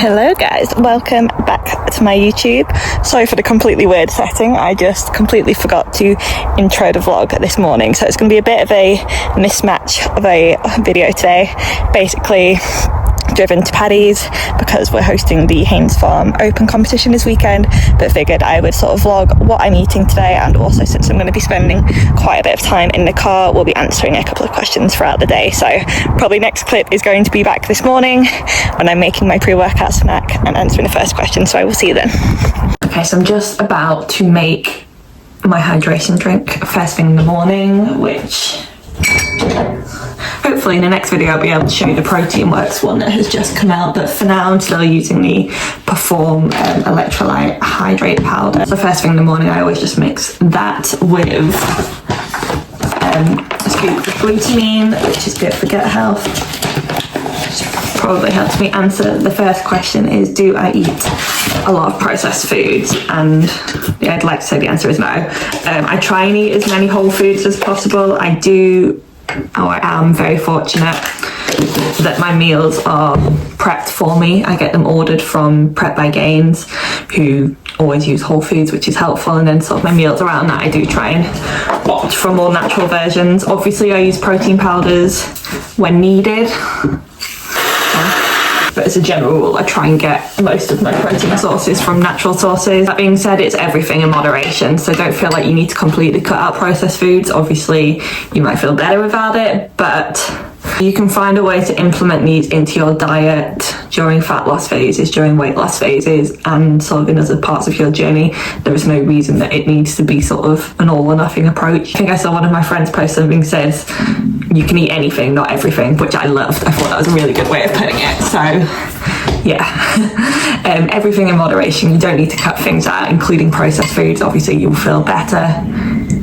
Hello guys, welcome back to my YouTube. Sorry for the completely weird setting, I just completely forgot to intro the vlog this morning, so it's going to be a bit of a mismatch of a video today. Basically driven to Paddy's because we're hosting the Haynes Farm Open competition this weekend, but figured I would sort of vlog what I'm eating today, and also since I'm going to be spending quite a bit of time in the car, we'll be answering a couple of questions throughout the day. So probably next clip is going to be back this morning when I'm making my pre-workout snack and answering the first question, so I will see you then. Okay, so I'm just about to make my hydration drink first thing in the morning, which hopefully in the next video I'll be able to show you the Protein Works one that has just come out, but for now I'm still using the Perform electrolyte hydrate powder. So first thing in the morning I always just mix that with a scoop of glutamine, which is good for gut health. Probably helps me answer the first question is, do I eat a lot of processed foods? And yeah, I'd like to say the answer is no. I try and eat as many whole foods as possible. I am very fortunate that my meals are prepped for me. I get them ordered from Prep by Gaines, who always use whole foods, which is helpful. And then sort of my meals around that, I do try and opt for more natural versions. Obviously I use protein powders when needed, but as a general rule I try and get most of my protein sources from natural sources. That being said, it's everything in moderation, so don't feel like you need to completely cut out processed foods. Obviously you might feel better without it, but you can find a way to implement these into your diet during fat loss phases, during weight loss phases, and sort of in other parts of your journey. There is no reason that it needs to be sort of an all or nothing approach. I think I saw one of my friends post something says you can eat anything, not everything, which I loved. I thought that was a really good way of putting it. So yeah, everything in moderation. You don't need to cut things out, including processed foods. Obviously you'll feel better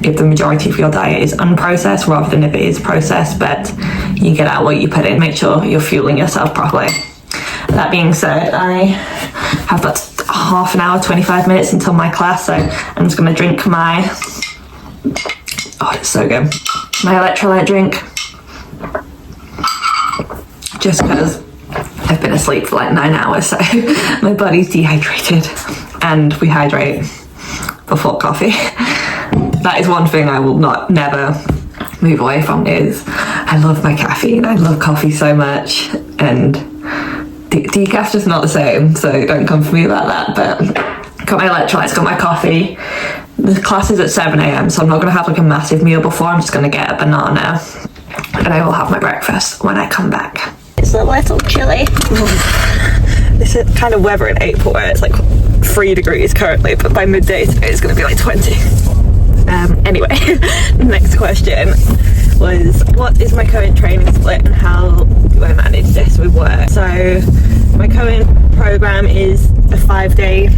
if the majority of your diet is unprocessed rather than if it is processed, but you get out what you put in. Make sure you're fueling yourself properly. That being said, I have about half an hour, 25 minutes until my class, so I'm just going to drink my, oh it's so good, my electrolyte drink, just because I've been asleep for like 9 hours, so my body's dehydrated, and we hydrate before coffee. That is one thing I will never move away from, is I love my caffeine. I love coffee so much, and decaf is not the same, so don't come for me about that. But got my electrolytes, got my coffee. The class is at 7 a.m, so I'm not going to have like a massive meal before. I'm just going to get a banana, and I will have my breakfast when I come back. It's a little chilly. This is kind of weather in April where it's like 3 degrees currently, but by midday today it's going to be like 20. Anyway, the next question was, what is my current training split and how do I manage this with work? So my current program is a 5-day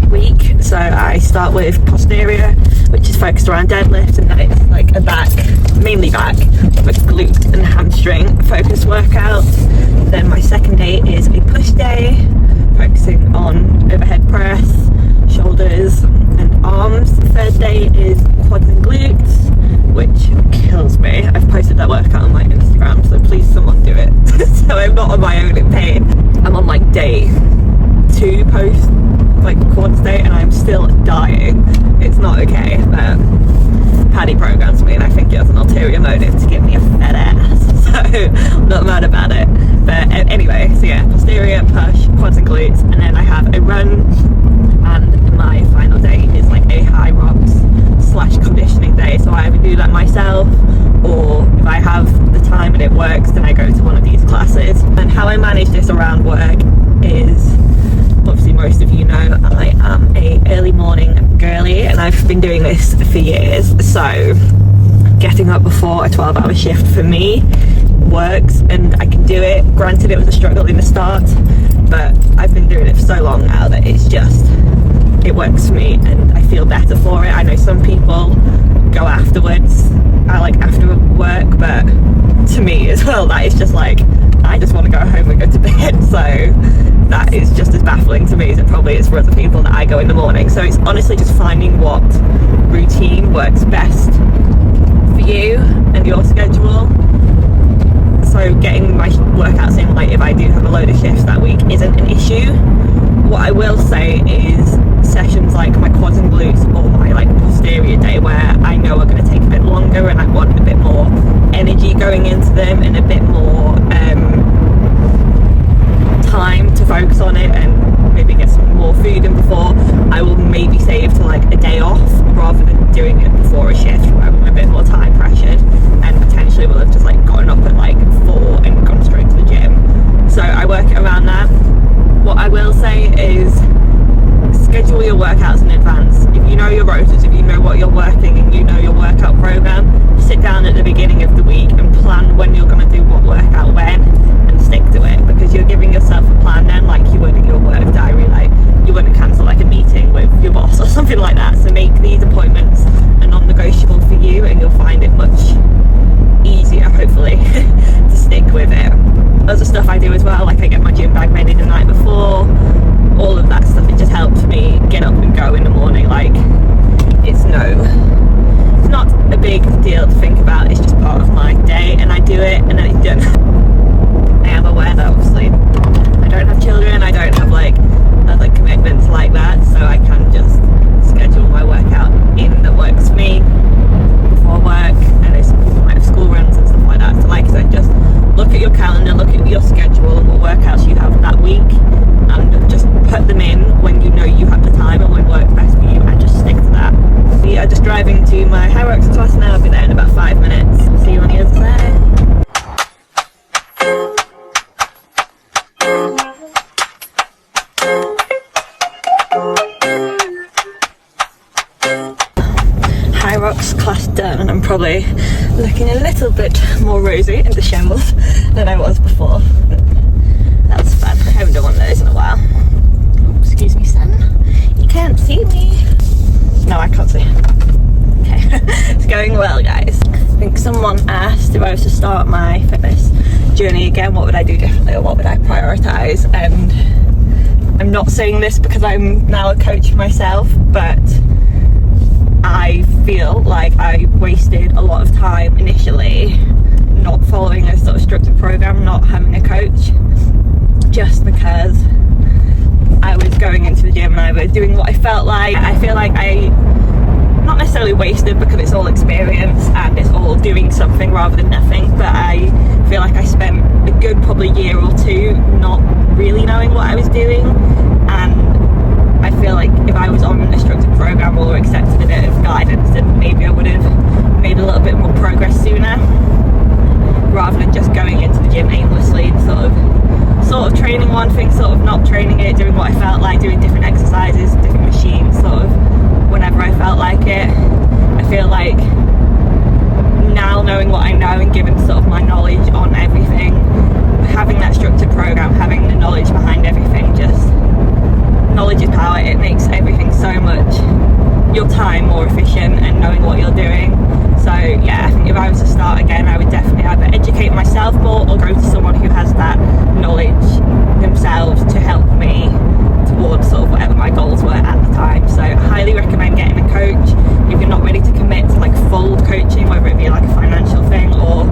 week. So I start with posterior, which is focused around deadlifts, and then it's like a back, mainly back, but glute and hamstring focused workout. Then my second day is a push day, focusing on overhead press, shoulders and arms. The third day is quads and glutes, which kills me. I've posted that workout on my Instagram, so please someone do it. So I'm not on my own in pain. I'm on like day 2 post like quads day and I'm still dying. It's not okay, but Paddy programs me and I think it has an ulterior motive to give me a fat ass, so I'm not mad about it. But anyway, so yeah, posterior, push, quads and glutes, and then I have a run, and my final day is like a high rocks / conditioning day. So I either do that myself, or if I have the time and it works, then I go to one of these classes. And how I manage this around work is, obviously most of you know, I am a early morning girly, and I've been doing this for years. So getting up before a 12-hour shift for me works, and I can do it. Granted, it was a struggle in the start, but I've been doing it for so long now that it works for me and I feel better for it. I know some people go afterwards, I like after work, but to me as well, that is just like, I just want to go home and go to bed. So that is just as baffling to me as it probably is for other people that I go in the morning. So it's honestly just finding what routine works best for you and your schedule. so getting my workouts in, like if I do have a load of shifts that week, isn't an issue. What I will say is sessions like my quads and glutes or my like posterior day, where I know are going to take a bit longer and I want a bit more energy going into them and a bit more time to focus on it and maybe get some more food in before, I will maybe save to like a day off rather than doing it before a shift where I'm a bit more time pressured and potentially will have just like gotten up at like 4 and gone straight to the gym. So I work it around that. What I will say is schedule your workouts in advance. If you know your rotas, if you know what you're working and you know your workout program, sit down at the beginning of the week and plan when you're going to do what workout when and stick to it, because you're giving yourself a plan then, like you would in your work diary. Like you wouldn't cancel like a meeting with your boss or something like that. So make these appointments a non-negotiable for you and you'll find it much easier, hopefully, to stick with it. Other stuff I do as well, like I get my gym bag ready the night before, all of that stuff. It just helps me get up and go in the morning. Like it's not a big deal to think about, it's just part of my day and I do it and then it's done. I am aware that obviously I don't have children, I don't have like other commitments like that, so I can just schedule my workout in that works for me before work, and there's some people might have school runs and stuff like that. So like I said, just look at your calendar, look at your schedule and what workouts you have that week and just put them in when you know you have the time and when works best for you, and just stick to that. We are just driving to my high rocks class now. I'll be there in about 5 minutes. See you on the other side. High rocks class done, and I'm probably looking a little bit more rosy and disheveled than I was before. That's fun. I haven't done one of those in a while. Oh, excuse me, son. You can't see me. No, I can't see. Okay. It's going well, guys. I think someone asked if I was to start my fitness journey again, what would I do differently or what would I prioritise? And I'm not saying this because I'm now a coach myself, but I feel like I wasted a lot of time initially not following a sort of structured program, not having a coach, just because I was going into the gym and I was doing what I felt like. I feel like I not necessarily wasted, because it's all experience and it's all doing something rather than nothing, but I feel like I spent a good probably year or two not really knowing what I was doing, and I feel like if I was on a structured program or accepted a bit of guidance, then maybe I would have made a little bit more progress sooner, rather than just going into the gym aimlessly and sort of training one thing, sort of not training it, doing what I felt like, doing different exercises, different machines, sort of whenever I felt like it. I feel like now, knowing what I know and given sort of my knowledge on everything, having that structured program, having the knowledge behind everything, just knowledge is power. It makes everything so much, your time more efficient and knowing what you're doing. So yeah, I think if I was to start again, I would definitely either educate myself more or go to someone who has that knowledge themselves to help me towards sort of whatever my goals were at the time. So I highly recommend getting a coach. If you're not ready to commit to like full coaching, whether it be like a financial thing or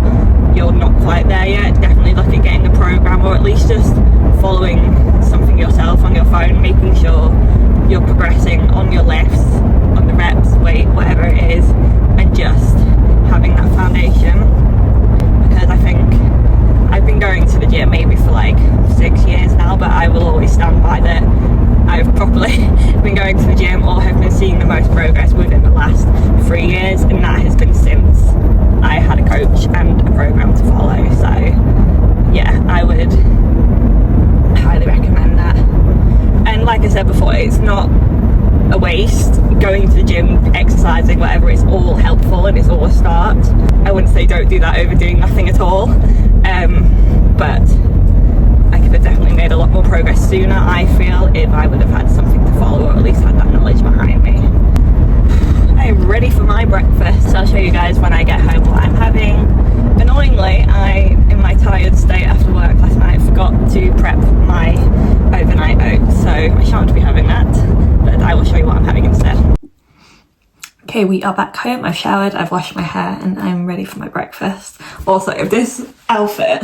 you're not quite there yet, definitely look at getting a program, or at least just following something yourself on your phone, making sure you're progressing on your lifts, on the reps, weight, whatever it is, and just having that foundation. Because I think I've been going to the gym maybe for like 6 years now, but I will always stand by that I've probably been going to the gym or have been seeing the most progress within the last 3 years, and that has been since I had a coach and a program to follow. So yeah, I would highly recommend that. And like I said before, it's not a waste. Going to the gym, exercising, whatever, it's all helpful and it's all a start. I wouldn't say don't do that over doing nothing at all, but I could have definitely made a lot more progress sooner, I feel, if I would have had something to follow, or at least had that knowledge behind me. I am ready for my breakfast. I'll show you guys when I get home what I'm having. Annoyingly, in my tired state after work last night, forgot to prep my overnight oats, so I shan't be having that, but I will show you what I'm having instead. Okay, we are back home. I've showered, I've washed my hair, and I'm ready for my breakfast. Also, if this outfit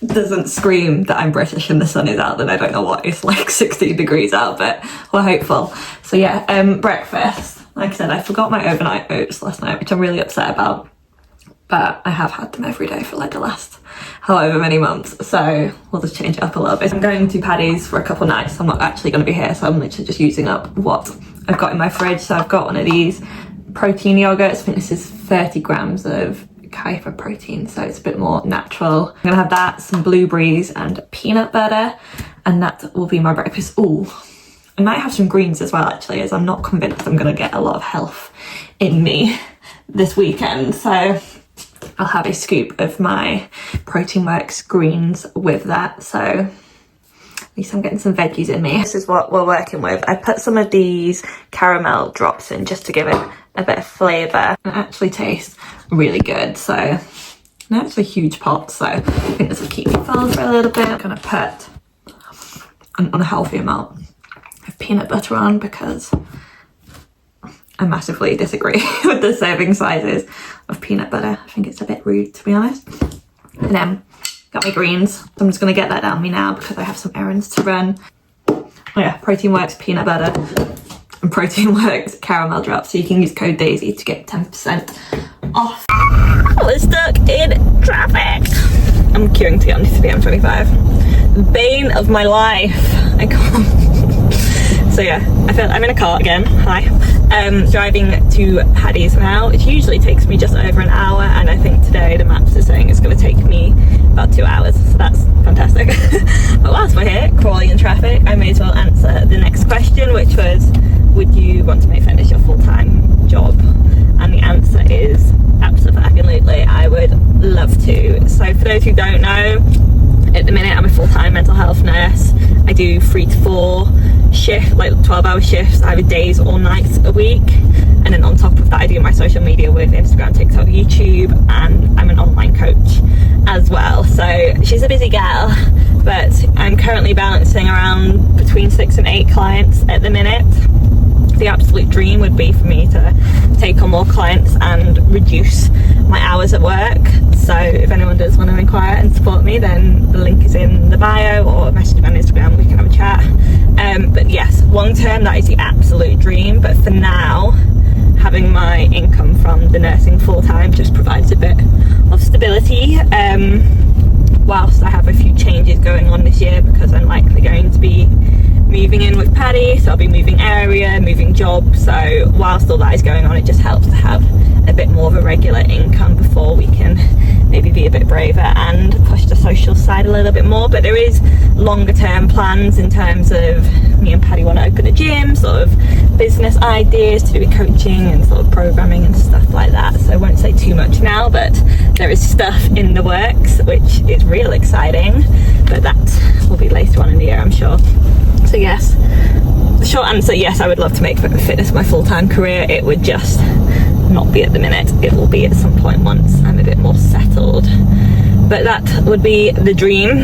doesn't scream that I'm British and the sun is out, then I don't know what. It's like 16 degrees out, but we're hopeful. So yeah, breakfast. Like I said, I forgot my overnight oats last night, which I'm really upset about. But I have had them every day for like the last however many months, so we'll just change it up a little bit. I'm going to Paddy's for a couple nights. I'm not actually going to be here, so I'm literally just using up what I've got in my fridge. So I've got one of these protein yogurts. I think this is 30 grams of Kaifa protein, so it's a bit more natural. I'm gonna have that, some blueberries and peanut butter, and that will be my breakfast. Ooh, I might have some greens as well actually, as I'm not convinced I'm gonna get a lot of health in me this weekend. So I'll have a scoop of my Protein Works greens with that, so at least I'm getting some veggies in me. This is what we're working with. I put some of these caramel drops in just to give it a bit of flavour, and it actually tastes really good. So now it's a huge pot, so I think this will keep me full for a little bit. I'm gonna put an unhealthy amount of peanut butter on because I massively disagree with the serving sizes of peanut butter. I think it's a bit rude, to be honest. And then got my greens. So I'm just gonna get that down me now because I have some errands to run. Oh yeah, Protein Works peanut butter and Protein Works caramel drops. So you can use code Daisy to get 10% off. We're stuck in traffic. I'm queuing to get onto the M25. The bane of my life. I can't. So yeah, I'm in a car again. Hi. Driving to Paddy's now. It usually takes me just over an hour, and I think today the maps are saying it's going to take me about 2 hours, so that's fantastic. But whilst we're here, crawling in traffic, I may as well answer the next question, which was, would you want to make fitness your full-time job? And the answer is absolutely, I would love to. So for those who don't know, at the minute I'm a full-time mental health nurse. I do 3 to 4 shift, like 12-hour shifts, either days or nights a week, and then on top of that I do my social media with Instagram, TikTok, YouTube, and I'm an online coach as well. So she's a busy gal, but I'm currently balancing around between 6 and 8 clients at the minute. The absolute dream would be for me to take on more clients and reduce my hours at work. So if anyone does want to inquire and support me, then the link is in the bio, or message me on Instagram, we can have a chat. But yes, long term that is the absolute dream, but for now having my income from the nursing full time just provides a bit of stability, whilst I have a few changes going on this year, because I'm likely going to be moving in with Paddy, so I'll be moving area, moving job. So whilst all that is going on, it just helps to have a bit more of a regular income before we can maybe be a bit braver and push the social side a little bit more. But there is longer term plans in terms of me and Paddy want to open a gym, sort of business ideas to do with coaching and sort of programming and stuff like that. So I won't say too much now, but there is stuff in the works which is real exciting, but that will be later on in the year, I'm sure. So yes, the short answer, yes, I would love to make fitness my full-time career. It would just not be at the minute. It will be at some point once I'm a bit more settled, but that would be the dream.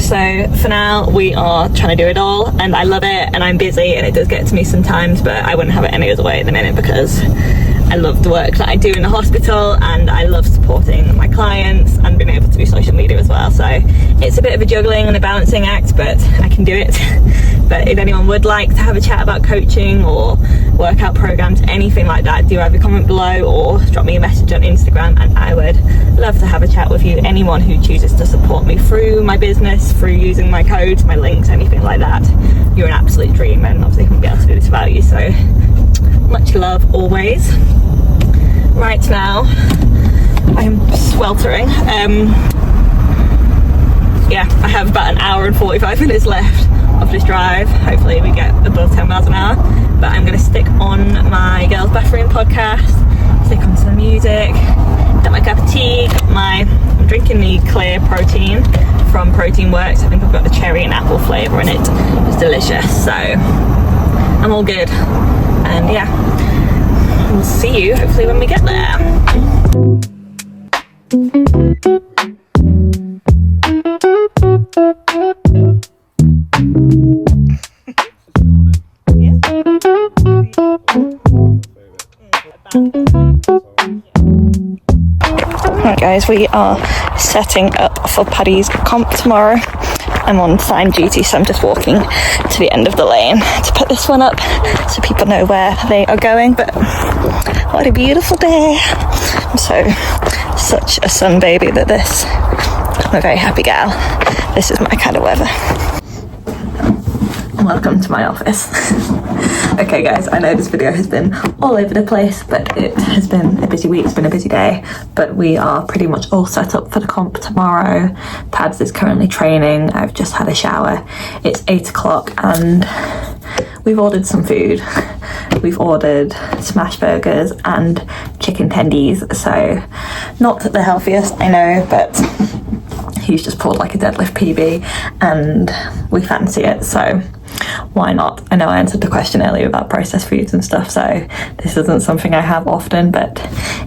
So for now we are trying to do it all, and I love it, and I'm busy, and it does get to me sometimes, but I wouldn't have it any other way at the minute because I love the work that I do in the hospital, and I love supporting my clients and being able to do social media as well. So it's a bit of a juggling and a balancing act, but I can do it. But if anyone would like to have a chat about coaching or workout programs, anything like that, do either comment below or drop me a message on Instagram, and I would love to have a chat with you. Anyone who chooses to support me through my business, through using my codes, my links, anything like that, you're an absolute dream, and obviously I wouldn't be able to do this without you. So much love always. Right now I'm sweltering. Yeah, I have about an hour and 45 minutes left of this drive. Hopefully we get above 10 miles an hour, but I'm going to stick on my girls bathroom podcast, stick on some music, get my cup of tea, I'm drinking the clear protein from Protein Works. I think I've got the cherry and apple flavour in it. It's delicious, so I'm all good. And yeah, we'll see you hopefully when we get there. guys, we are setting up for Paddy's comp tomorrow. I'm on sign duty, so I'm just walking to the end of the lane to put this one up so people know where they are going. But what a beautiful day. I'm such a sun baby that this. I'm a very happy gal. This is my kind of weather. Welcome to my office. Okay guys, I know this video has been all over the place, but it has been a busy week, it's been a busy day, but we are pretty much all set up for the comp tomorrow. Pads is currently training, I've just had a shower. It's 8 o'clock and we've ordered some food. We've ordered smash burgers and chicken tendies, so not the healthiest, I know, but he's just pulled like a deadlift PB and we fancy it, so why not? I know I answered the question earlier about processed foods and stuff, so this isn't something I have often, but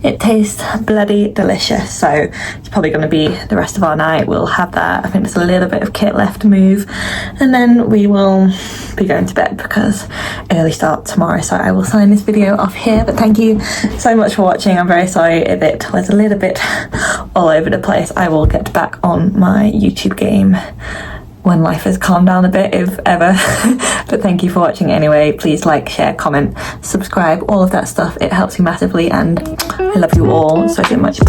it tastes bloody delicious, so it's probably going to be the rest of our night. We'll have that. I think there's a little bit of kit left to move, and then we will be going to bed because early start tomorrow, so I will sign this video off here. But thank you so much for watching. I'm very sorry if it was a little bit all over the place. I will get back on my YouTube game when life has calmed down a bit, if ever. But thank you for watching anyway. Please like, share, comment, subscribe, all of that stuff. It helps me massively, and I love you all so much.